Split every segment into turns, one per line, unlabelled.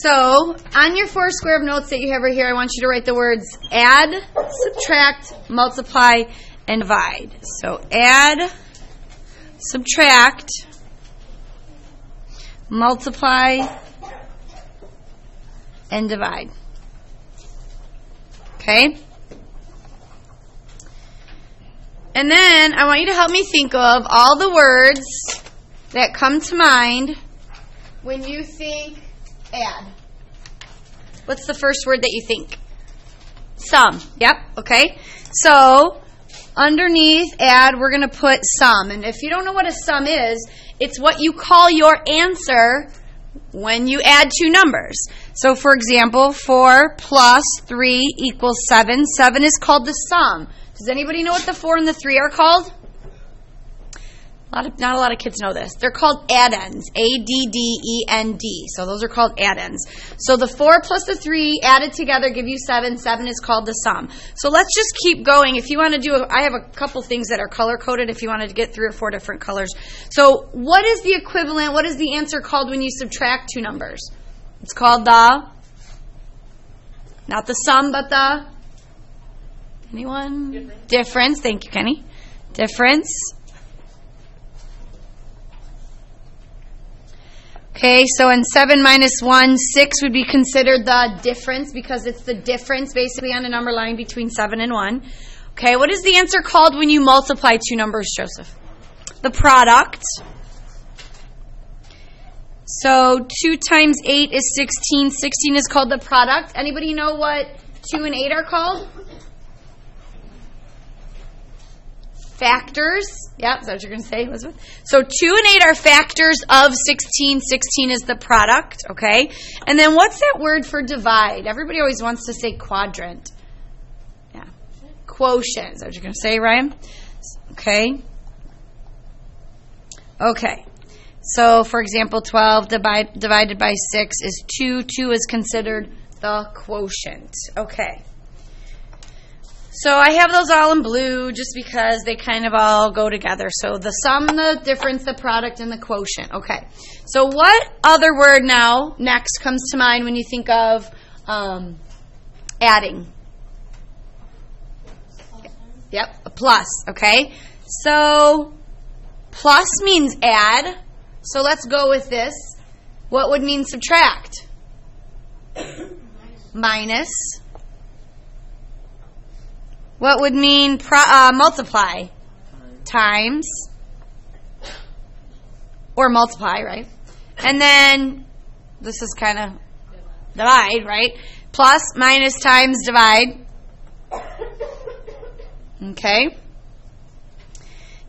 So, on your 4 square of notes that you have right here, I want you to write the words add, subtract, multiply, and divide. So, add, subtract, multiply, and divide. Okay? And then I want you to help me think of all the words that come to mind when you think add. What's the first word that you think? Sum. Yep. Okay. So underneath add, we're going to put sum. And if you don't know what a sum is, it's what you call your answer when you add 2 numbers. So for example, 4 plus 3 equals 7. 7 is called the sum. Does anybody know what the 4 and the 3 are called? Not a lot of kids know this. They're called addends. A-D-D-E-N-D. So those are called addends. So the 4 plus the 3 added together give you 7. 7 is called the sum. So let's just keep going. If you want to do, I have a couple things that are color-coded if you wanted to get 3 or 4 different colors. So what is the equivalent, what is the answer called when you subtract 2 numbers? It's called the, not the sum, but the, anyone? Difference. Thank you, Kenny. Difference. Okay, so in 7 minus 1, 6 would be considered the difference because it's the difference basically on a number line between 7 and 1. Okay, what is the answer called when you multiply 2 numbers, Joseph? The product. So 2 times 8 is 16. 16 is called the product. Anybody know what 2 and 8 are called? Factors. Yeah, is that what you're going to say, Elizabeth? So 2 and 8 are factors of 16. 16 is the product, okay? And then what's that word for divide? Everybody always wants to say quadrant. Yeah. Quotient. Is that what you're going to say, Ryan? Okay. Okay. So, for example, 12 divided by 6 is 2. 2 is considered the quotient. Okay. So I have those all in blue just because they kind of all go together. So the sum, the difference, the product, and the quotient. Okay. So what other word now next comes to mind when you think of adding? Yep, a plus. Okay. So plus means add. So let's go with this. What would mean subtract? Minus. What would mean multiply? Times. Or multiply, right? And then, this is kind of divide, right? Plus, minus, times, divide. Okay.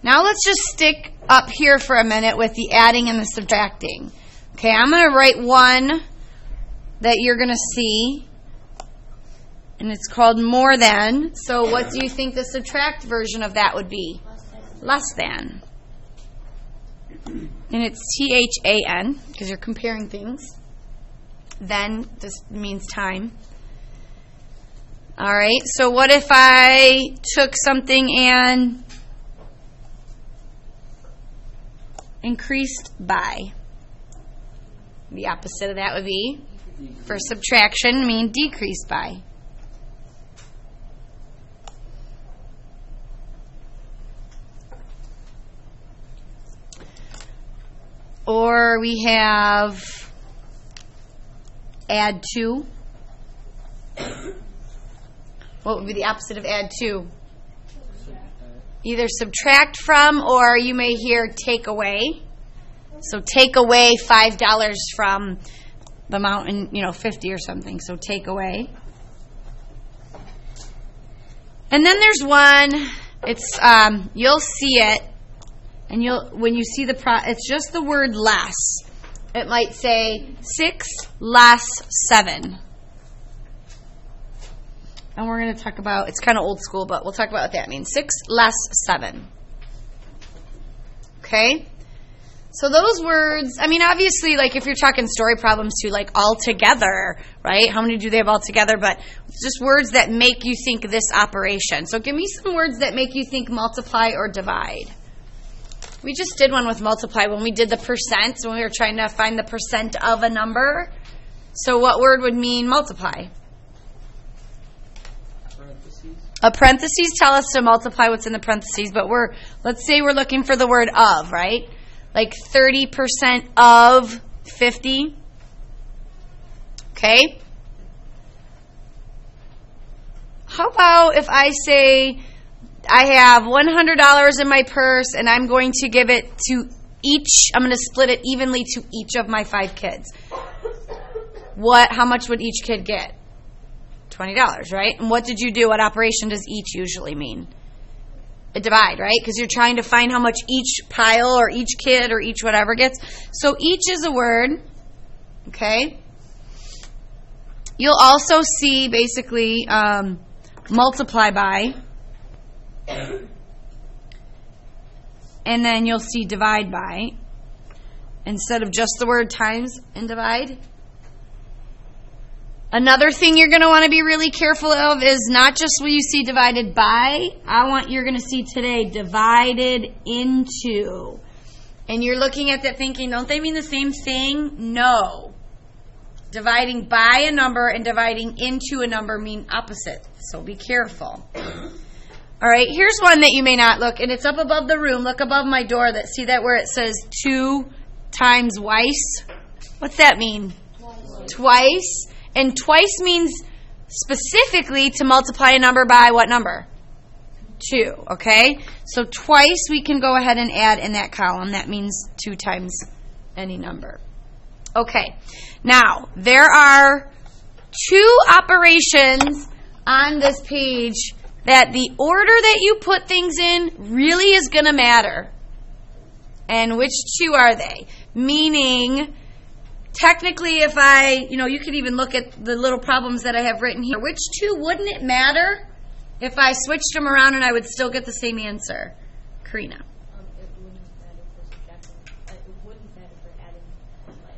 Now let's just stick up here for a minute with the adding and the subtracting. Okay, I'm going to write one that you're going to see. And it's called more than. So what do you think the subtract version of that would be? Less than. And it's THAN because you're comparing things. Then this means time. All right. So what if I took something and increased by? The opposite of that would be, for subtraction, mean decreased by. Or we have add to. What would be the opposite of add to? Either subtract from, or you may hear take away. So take away $5 from the amount in, 50 or something. So take away. And then there's one. It's you'll see it. And when you see it's just the word less. It might say 6 less 7. And we're going to talk about, it's kind of old school, but we'll talk about what that means. 6 less 7. Okay? So those words, obviously, like if you're talking story problems too, like all together, right? How many do they have all together? But it's just words that make you think this operation. So give me some words that make you think multiply or divide. We just did one with multiply when we did the percent, when we were trying to find the percent of a number. So what word would mean multiply?
Parentheses.
A parentheses tell us to multiply what's in the parentheses, but let's say we're looking for the word of, right? Like 30% of 50. Okay? How about if I say I have $100 in my purse and I'm going to give it to I'm going to split it evenly to each of my 5 kids. How much would each kid get? $20, right? And what did you do? What operation does each usually mean? A divide, right? Because you're trying to find how much each pile or each kid or each whatever gets. So each is a word, okay? You'll also see basically multiply by, and then you'll see divide by instead of just the word times and divide. Another thing you're going to want to be really careful of is not just will you see divided by, you're going to see today divided into. And you're looking at that thinking, don't they mean the same thing? No. Dividing by a number and dividing into a number mean opposite. So be careful. All right, here's one that you may not look, and it's up above the room. Look above my door. See that where it says 2 times twice? What's that mean? Twice. And twice means specifically to multiply a number by what number? 2, okay? So twice we can go ahead and add in that column. That means 2 times any number. Okay, now there are 2 operations on this page that the order that you put things in really is going to matter. And which 2 are they? Meaning, technically, if you could even look at the little problems that I have written here. Which 2 wouldn't it matter if I switched them around and I would still get the same answer? Karina.
It wouldn't matter for subtracting. It wouldn't matter for adding.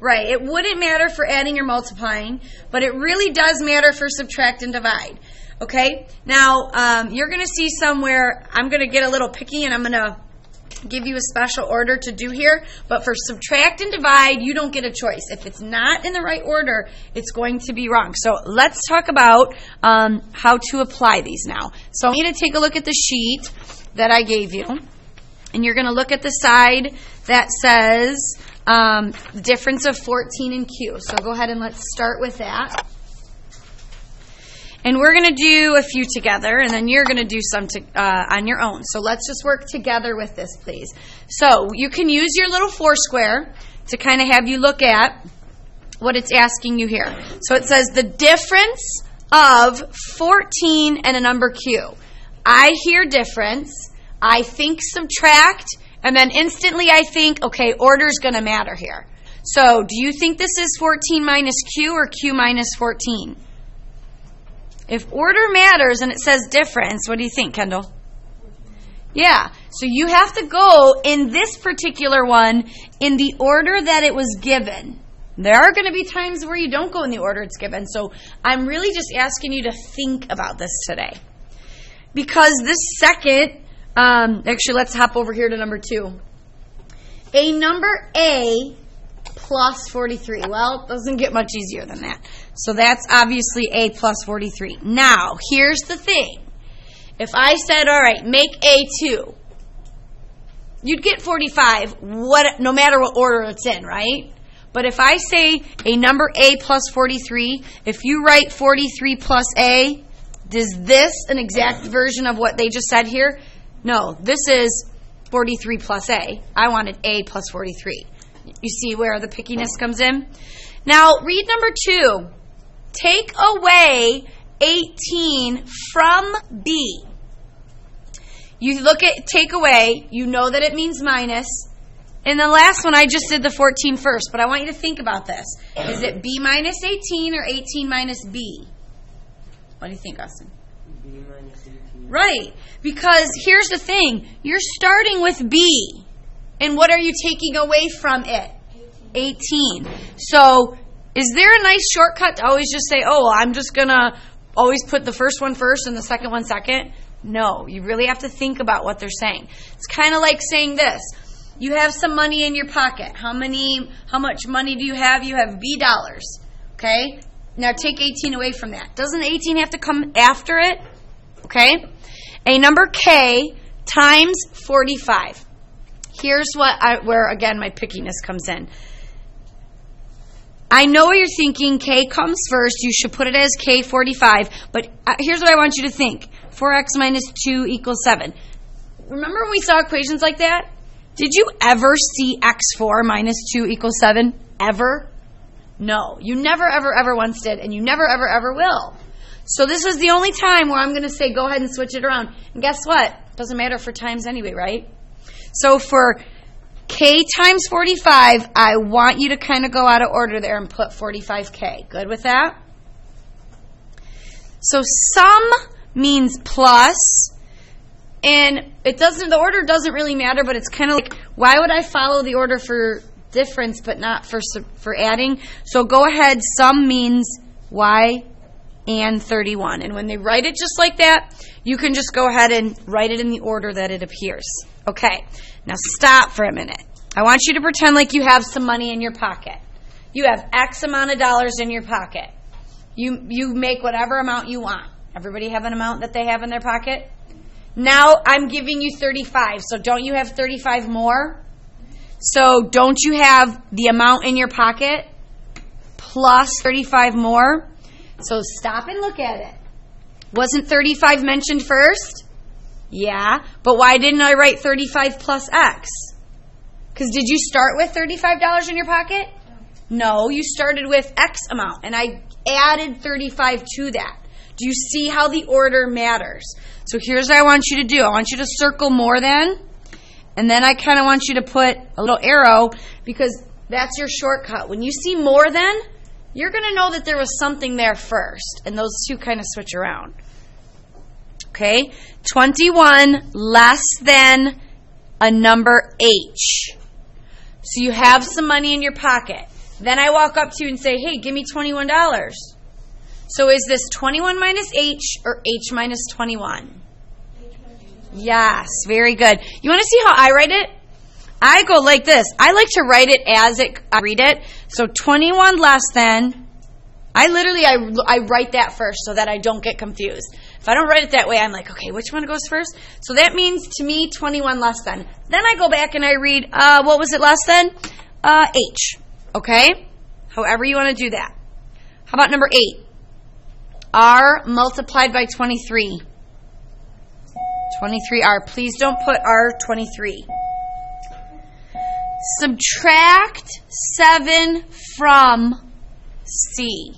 Right. It wouldn't matter for adding or multiplying, but it really does matter for subtract and divide. Okay? Now, you're going to see somewhere, I'm going to get a little picky and I'm going to give you a special order to do here, but for subtract and divide, you don't get a choice. If it's not in the right order, it's going to be wrong. So let's talk about how to apply these now. So I want you to take a look at the sheet that I gave you, and you're going to look at the side that says the difference of 14 and Q. So go ahead and let's start with that. And we're going to do a few together, and then you're going to do some on your own. So let's just work together with this, please. So you can use your little 4 square to kind of have you look at what it's asking you here. So it says the difference of 14 and a number Q. I hear difference. I think subtract. And then instantly I think, okay, order's going to matter here. So do you think this is 14 minus Q or Q minus 14? If order matters and it says difference, what do you think, Kendall? Yeah, so you have to go in this particular one in the order that it was given. There are going to be times where you don't go in the order it's given. So I'm really just asking you to think about this today. Because this second, actually let's hop over here to number 2. A number A plus 43. Well, it doesn't get much easier than that. So that's obviously A plus 43. Now, here's the thing. If I said, all right, make A 2, you'd get 45 no matter what order it's in, right? But if I say a number A plus 43, if you write 43 plus A, is this an exact version of what they just said here? No, this is 43 plus A. I wanted A plus 43. You see where the pickiness comes in? Now, read number 2. Take away 18 from B. You look at take away, you know that it means minus. In the last one, I just did the 14 first, but I want you to think about this. Is it B minus 18 or 18 minus B? What do you think, Austin?
B minus 18.
Right, because here's the thing. You're starting with B, and what are you taking away from it? 18. So, is there a nice shortcut to always just say, oh, I'm just going to always put the first one first and the second one second? No, you really have to think about what they're saying. It's kind of like saying this. You have some money in your pocket. How much money do you have? You have B dollars. Okay? Now take 18 away from that. Doesn't 18 have to come after it? Okay? A number k times 45. Here's where, again, my pickiness comes in. I know what you're thinking. K comes first. You should put it as k 45. But here's what I want you to think. 4x minus 2 equals 7. Remember when we saw equations like that? Did you ever see x4 minus 2 equals 7? Ever? No. You never, ever, ever once did, and you never, ever, ever will. So this is the only time where I'm going to say go ahead and switch it around. And guess what? Doesn't matter for times anyway, right? So for k times 45, I want you to kind of go out of order there and put 45k. Good with that? So sum means plus, and the order doesn't really matter, but it's kind of like, why would I follow the order for difference but not for adding? So go ahead, sum means y and 31. And when they write it just like that, you can just go ahead and write it in the order that it appears. Okay, now stop for a minute. I want you to pretend like you have some money in your pocket. You have X amount of dollars in your pocket. You make whatever amount you want. Everybody have an amount that they have in their pocket? Now I'm giving you 35. So don't you have 35 more? So don't you have the amount in your pocket plus 35 more? So stop and look at it. Wasn't 35 mentioned first? Yeah. But why didn't I write 35 plus X? Because did you start with $35 in your pocket? No, you started with X amount. And I added 35 to that. Do you see how the order matters? So here's what I want you to do. I want you to circle more than. And then I kind of want you to put a little arrow because that's your shortcut. When you see more than, you're going to know that there was something there first. And those two kind of switch around. Okay? 21 less than a number H. So you have some money in your pocket. Then I walk up to you and say, hey, give me $21. So is this 21 minus H or H minus 21? Yes, very good. You want to see how I write it? I go like this. I like to write it as I read it. So 21 less than, I write that first so that I don't get confused. If I don't write it that way, I'm like, okay, which one goes first? So that means to me 21 less than. Then I go back and I read, what was it less than? H. Okay? However you want to do that. How about number 8? R multiplied by 23. 23R. Please don't put R23. Subtract 7 from C.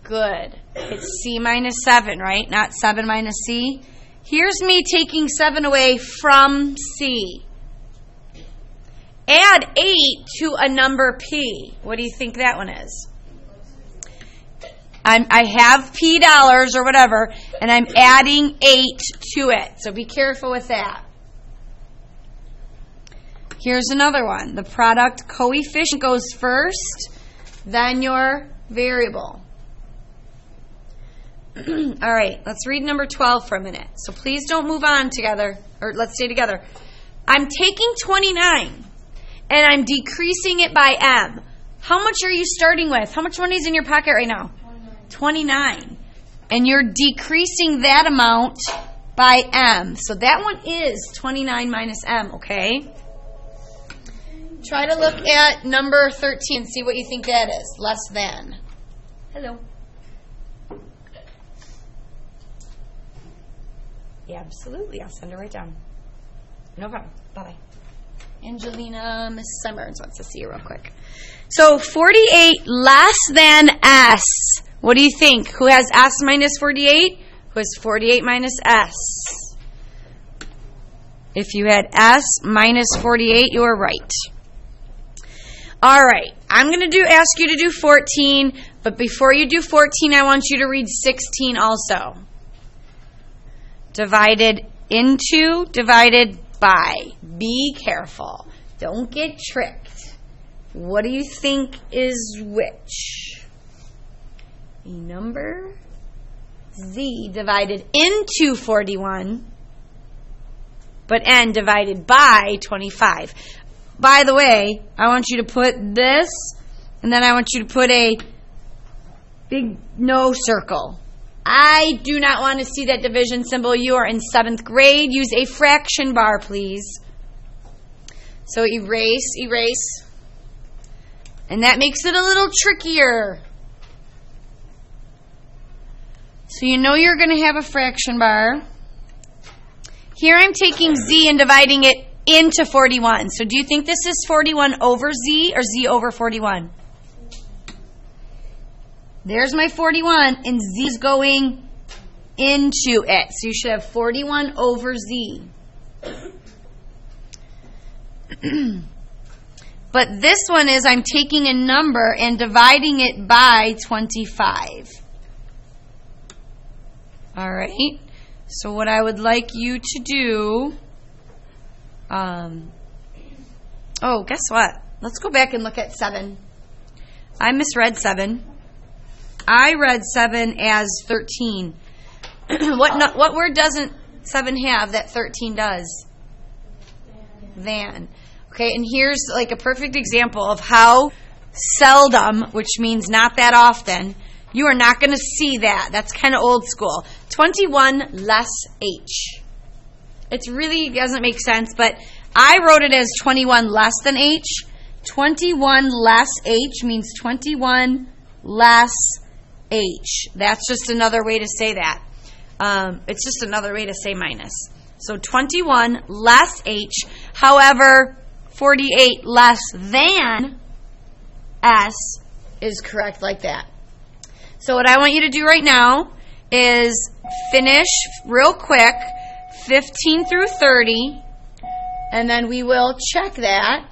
Good. It's C minus 7, right? Not 7 minus C. Here's me taking 7 away from C. Add 8 to a number P. What do you think that one is? I have P dollars or whatever, and I'm adding 8 to it. So be careful with that. Here's another one. The product coefficient goes first, then your variable. All right, let's read number 12 for a minute. So please don't move on together, or let's stay together. I'm taking 29, and I'm decreasing it by M. How much are you starting with? How much money is in your pocket right now? 29. And you're decreasing that amount by M. So that one is 29 minus M, okay? Try to look at number 13 and see what you think that is. Less than. Hello. Yeah, absolutely. I'll send her right down. No problem. Bye-bye. Angelina, Miss Summers wants to see you real quick. So 48 less than S. What do you think? Who has S minus 48? Who has 48 minus S? If you had S minus 48, you were right. All right. I'm going to ask you to do 14, but before you do 14, I want you to read 16 also. Divided into, divided by. Be careful. Don't get tricked. What do you think is which? A number Z divided into 41, but N divided by 25. By the way, I want you to put this And then I want you to put a big no circle. I do not want to see that division symbol. You are in 7th grade. Use a fraction bar, please. So erase, erase. And that makes it a little trickier. So you know you're going to have a fraction bar. Here I'm taking z and dividing it into 41. So do you think this is 41 over z or z over 41? There's my 41, and z is going into it. So you should have 41 over z. But this one is I'm taking a number and dividing it by 25. All right. So what I would like you to do, guess what? Let's go back and look at 7. I misread 7. I read 7 as 13. What word doesn't 7 have that 13 does? Than. Okay, and here's like a perfect example of how seldom, which means not that often, you are not going to see that. That's kind of old school. 21 less h. It really doesn't make sense, but I wrote it as 21 less than h. 21 less h means 21 less h. That's just another way to say that. It's just another way to say minus. So 21 less h. However, 48 less than s is correct like that. So what I want you to do right now is finish real quick 15 through 30, and then we will check that.